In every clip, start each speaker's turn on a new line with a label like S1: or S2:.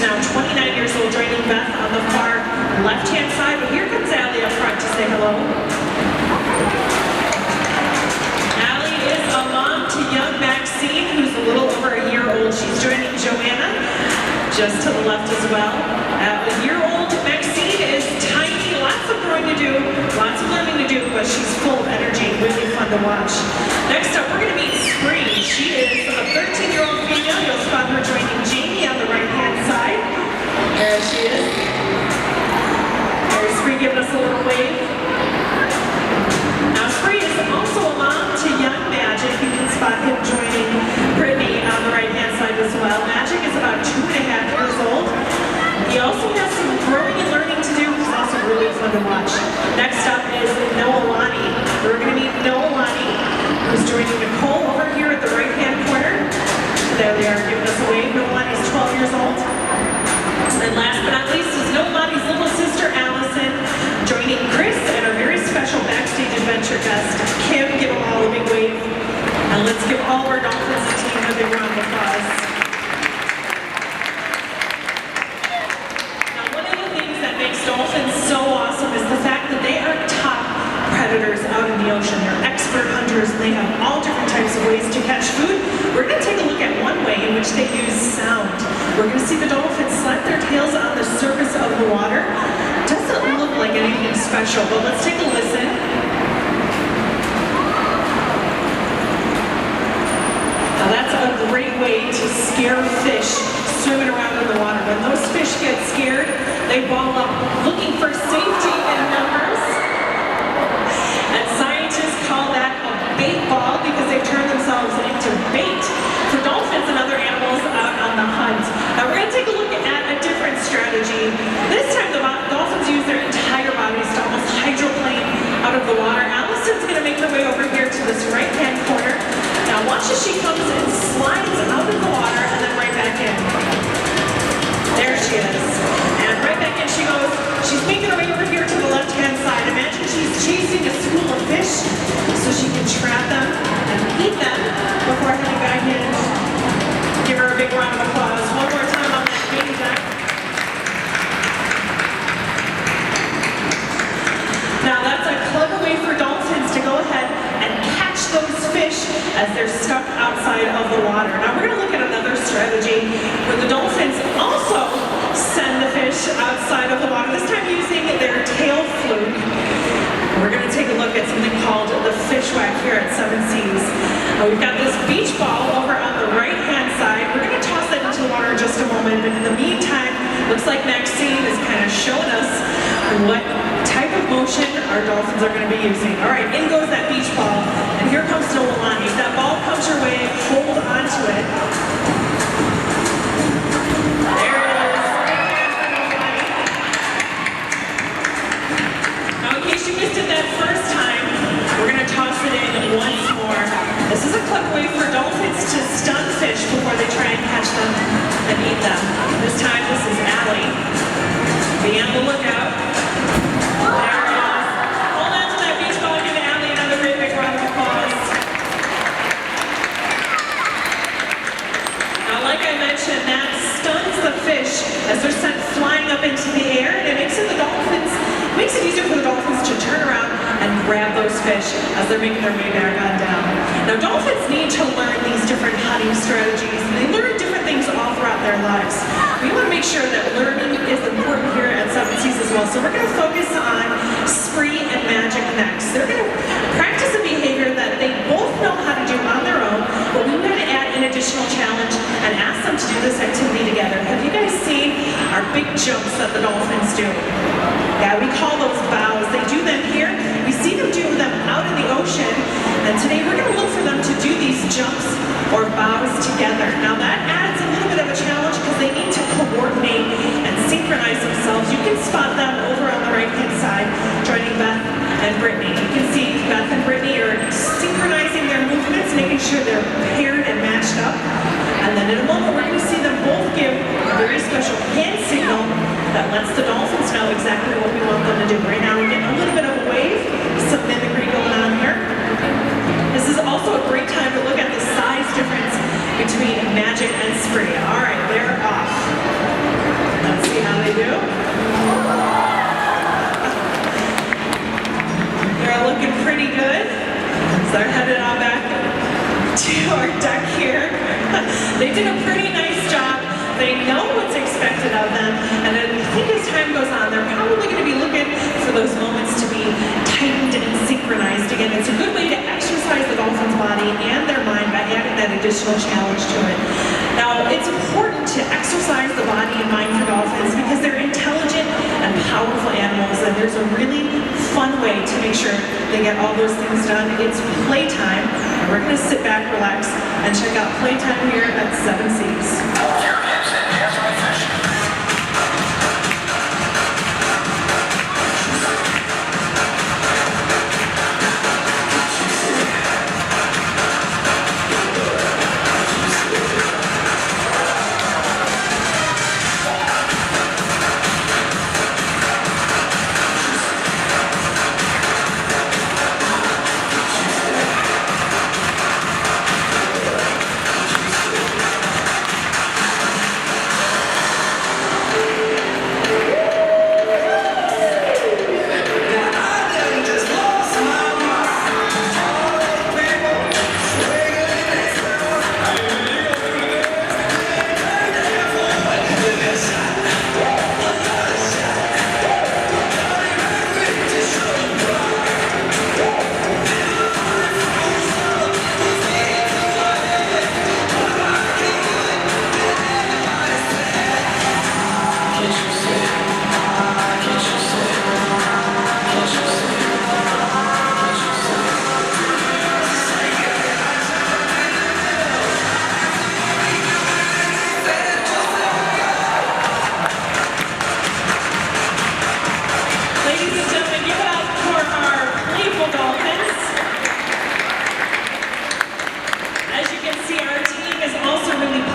S1: now 29 years old, joining Beth on the far left-hand side. But here comes Allie up front to say hello. Allie is a mom to young Maxine, who's a little over a year old. She's joining Joanna just to the left as well. A year-old Maxine is tiny, lots of growing to do, lots of learning to do, but she's full of energy, really fun to watch. Next up, we're going to meet Spree. She is a 13-year-old female. You'll spot her joining Jamie on the right-hand side. There she is. There's Spree giving us a little wave. Now, Spree is also a mom to young Magic. You can spot him joining Brittany on the right-hand side as well. Magic is about 2.5 years old. He also has some growing and learning to do, which is also really fun to watch. Next up is Noelani. We're going to meet Noelani, who's joining Nicole over here at the right-hand corner. There they are giving us a wave. Noelani is 12 years old. And last but not least is Noelani's little sister, Allison, joining Chris and our very special backstage adventure guest, Kim. Give them all a big wave. And let's give all our Dolphins team a big round of applause. Dolphins so awesome is the fact that they are top predators out in the ocean. They're expert hunters and they have all different types of ways to catch food. We're going to take a look at one way in which they use sound. We're going to see the dolphins slap their tails on the surface of the water. Doesn't look like anything special, but let's take a listen. Now that's a great way to scare fish swimming around in the water. When those fish get scared, they ball up looking for safety in numbers. And scientists call that a bait ball because they've turned themselves into bait for dolphins and other animals out on the hunt. Now we're going to take a look at a different strategy. This time the dolphins use their entire bodies to almost hydroplane out of the water. Allison's going to make her way over here to this right-hand corner. Now watch as she comes and slides out of the water and then right back in. There she is. And right back in she goes. She's making her way over here to the left-hand side. Imagine she's chasing a school of fish so she can trap them and eat them before heading back in. Give her a big round of applause. One more time on that baby back. Now that's a clever way for dolphins to go ahead and catch those fish as they're stuck outside of the water. Now we're going to look at another strategy where the dolphins also send the fish outside of the water, this time using their tail fluke. We're going to take a look at something called the fish whack here at Seven Seas. We've got this beach ball over on the right-hand side. We're going to toss that into the water in just a moment, but in the meantime, looks like Maxine is kind of showing us what type of motion our dolphins are going to be using. All right, in goes that beach ball, and here comes Noelani. If that ball comes your way, hold onto it. There it is. Now, in case you missed it that first time, we're going to toss it in once more. This is a clever way for dolphins to stun fish before they try and catch them and eat them. This time, this is Allie. Be on the lookout. There it is. Hold on to that beach ball and give Allie another great big round of applause. Now, like I mentioned, that stuns the fish as they're sent flying up into the air, and it makes it easier for the dolphins to turn around and grab those fish as they're making their way back on down. Now, dolphins need to learn these different hunting strategies, and they learn different things all throughout their lives. We want to make sure that learning is important here at Seven Seas as well. So we're going to focus on Spree and Magic next. They're going to practice a behavior that they both know how to do on their own, but we want to add an additional challenge and ask them to do this activity together. Have you guys seen our big jumps that the dolphins do? Yeah, we call those bows. They do them here. We see them do them out in the ocean. And today we're going to look for them to do these jumps or bows together. Now that adds a little bit of a challenge because they need to coordinate and synchronize themselves. You can spot them over on the right-hand side, joining Beth and Brittany. You can see Beth and Brittany are synchronizing their movements, making sure they're paired and matched up. And then in a moment, we're going to see them both give a very special hand signal that lets the dolphins know exactly what we want them to do. Right now, we're getting a little bit of a wave, some mimicry going on here. This is also a great time to look at the size difference between Magic and Spree. All right, they're off. They're looking pretty good. So they're headed on back to our deck here. They did a pretty nice job. They know what's expected of them, and I think as time goes on, they're probably going to be looking for those moments to be tightened and synchronized again. It's a good way to exercise the dolphin's body and their mind by adding that additional challenge to it. Now, it's important to exercise the body and mind for dolphins because they're intelligent and powerful animals, and there's a really fun way to make sure they get all those things done. It's playtime, and we're going to sit back, relax, and check out playtime here at Seven Seas.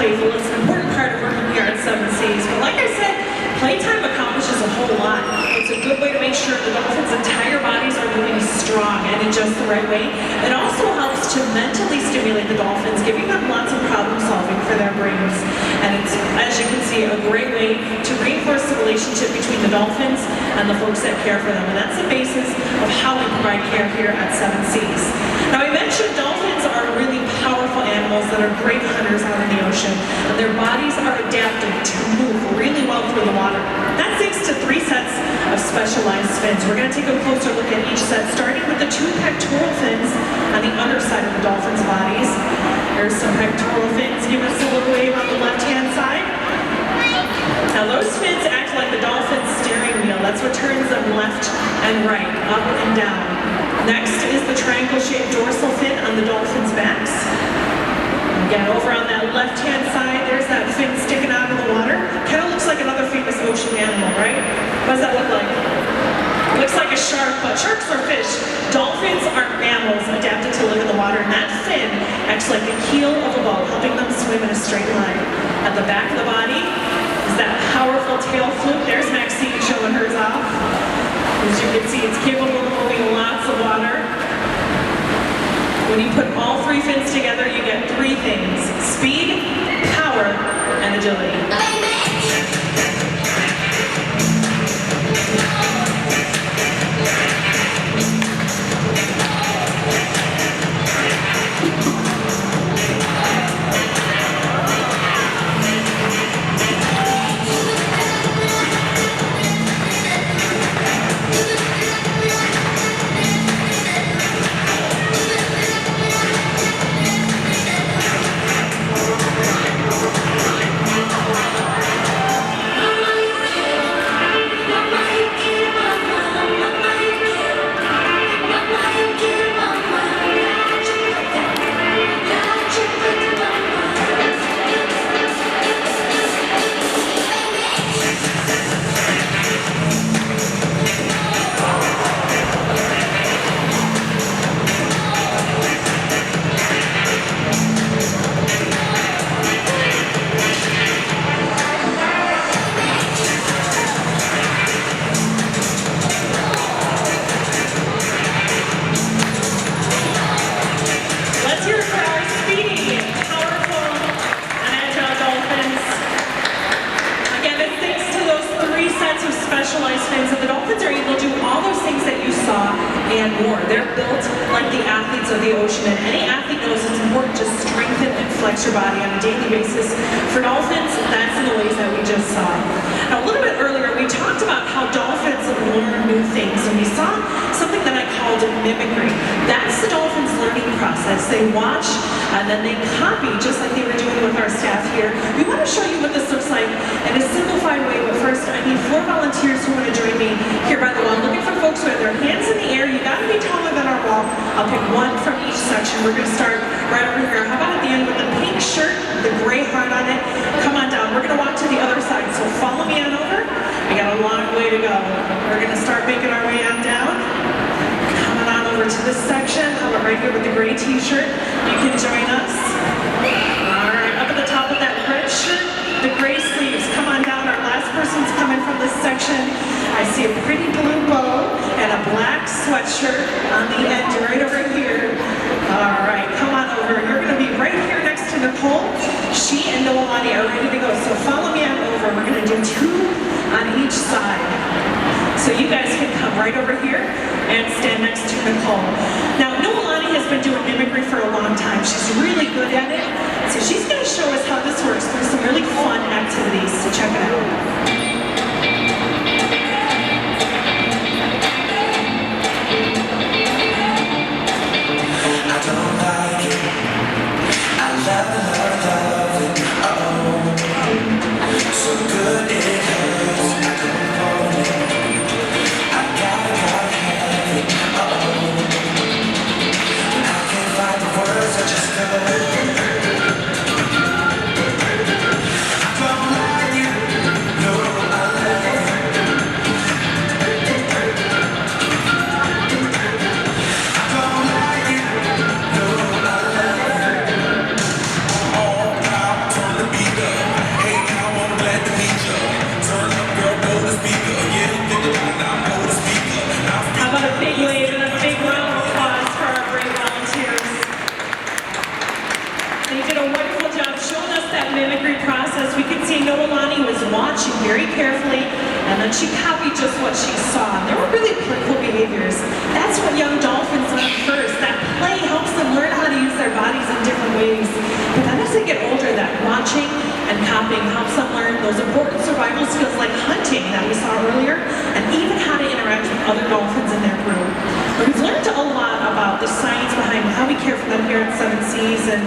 S1: It's an important part of working here at Seven Seas. But like I said, playtime accomplishes a whole lot. It's a good way to make sure the dolphins' entire bodies are moving strong and in just the right way. It also helps to mentally stimulate the dolphins, giving them lots of problem solving for their brains. And it's, as you can see, a great way to reinforce the relationship between the dolphins and the folks that care for them. And that's the basis of how we provide care here at Seven Seas. Now, I mentioned dolphins are really powerful animals that are great hunters out in the ocean, and their bodies are adapted to move really well through the water. That's thanks to 3 sets of specialized fins. We're going to take a closer look at each set, starting with the 2 pectoral fins on the underside of the dolphins' bodies. There's some pectoral fins. Give us a little wave on the left-hand side. Now, those fins act like the dolphin's steering wheel. That's what turns them left and right, up and down. Next is the triangle-shaped dorsal fin on the dolphins' backs. Again, over on that left-hand side, there's that fin sticking out of the water. Kind of looks like another famous ocean animal, right? What does that look like? It looks like a shark, but sharks are fish. Dolphins are mammals adapted to live in the water, and that fin acts like the keel of a boat, helping them swim in a straight line. At the back of the body is that powerful tail fluke. There's Maxine showing hers off. As you can see, it's capable of moving lots of water. When you put all 3 fins together, you get 3 things: speed, power, and agility. more. They're built like the athletes of the ocean, and any athlete knows it's important to strengthen and flex your body on a daily basis. For dolphins, that's in the ways that we just saw. Now, a little bit earlier, we talked about how dolphins learn new things, and we saw something that I called mimicry. That's the dolphins' learning process. They watch, and then they copy, just like they were doing with our staff here. We want to show you what this looks like in a simplified way, but first, I need 4 volunteers who want to join me here by the wall. I'm looking for folks who have their hands in the air. You got to be taller than our wall. I'll pick one from each section. We're going to start right over here. How about at the end with the pink shirt, the gray heart on it? Come on down. We're going to walk to the other side, so follow me on over. We got a long way to go. We're going to start making our way on down. Coming on over to this section. How about right here with the gray t-shirt? You can join us. All right, up at the top of that red shirt, the gray sleeves. Come on down. Our last person's coming from this section. I see a pretty blue bow and a black sweatshirt on the end right over here. All right, come on over. You're going to be right here next to Nicole. She and Noelani are ready to go, so follow me on over. We're going to do 2 on each side. So you guys can come right over here and stand next to Nicole. Now, Noelani has been doing mimicry for a long time. She's really good at it. So she's going to show us how this works through some really fun activities. So check it out. Mimicry process. We could see Noelani was watching very carefully, and then she copied just what she saw. There were really playful behaviors. That's what young dolphins learn first. That play helps them learn how to use their bodies in different ways. But then as they get older, that watching and copying helps them learn those important survival skills like hunting that we saw earlier, and even how to interact with other dolphins in their group. But we've learned a lot about the science behind how we care for them here at 7 Seas and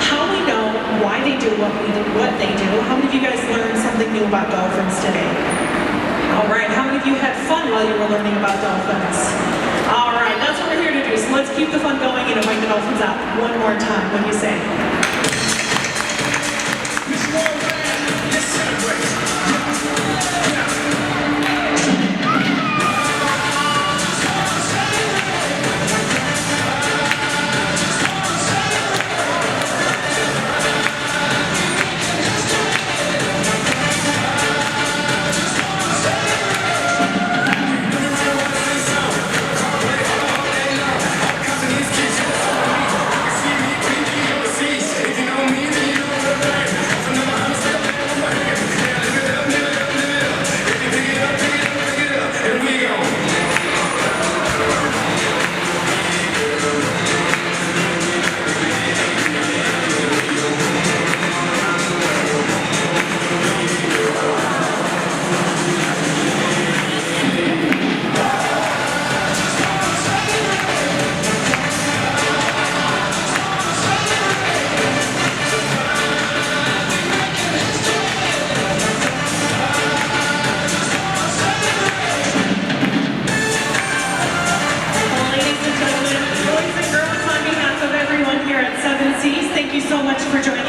S1: how we know why they do what they do. How many of you guys learned something new about dolphins today? All right, how many of you had fun while you were learning about dolphins? All right, that's what we're here to do. So let's keep the fun going and invite the dolphins out one more time. What do you say? Let's celebrate. Thank you so much for joining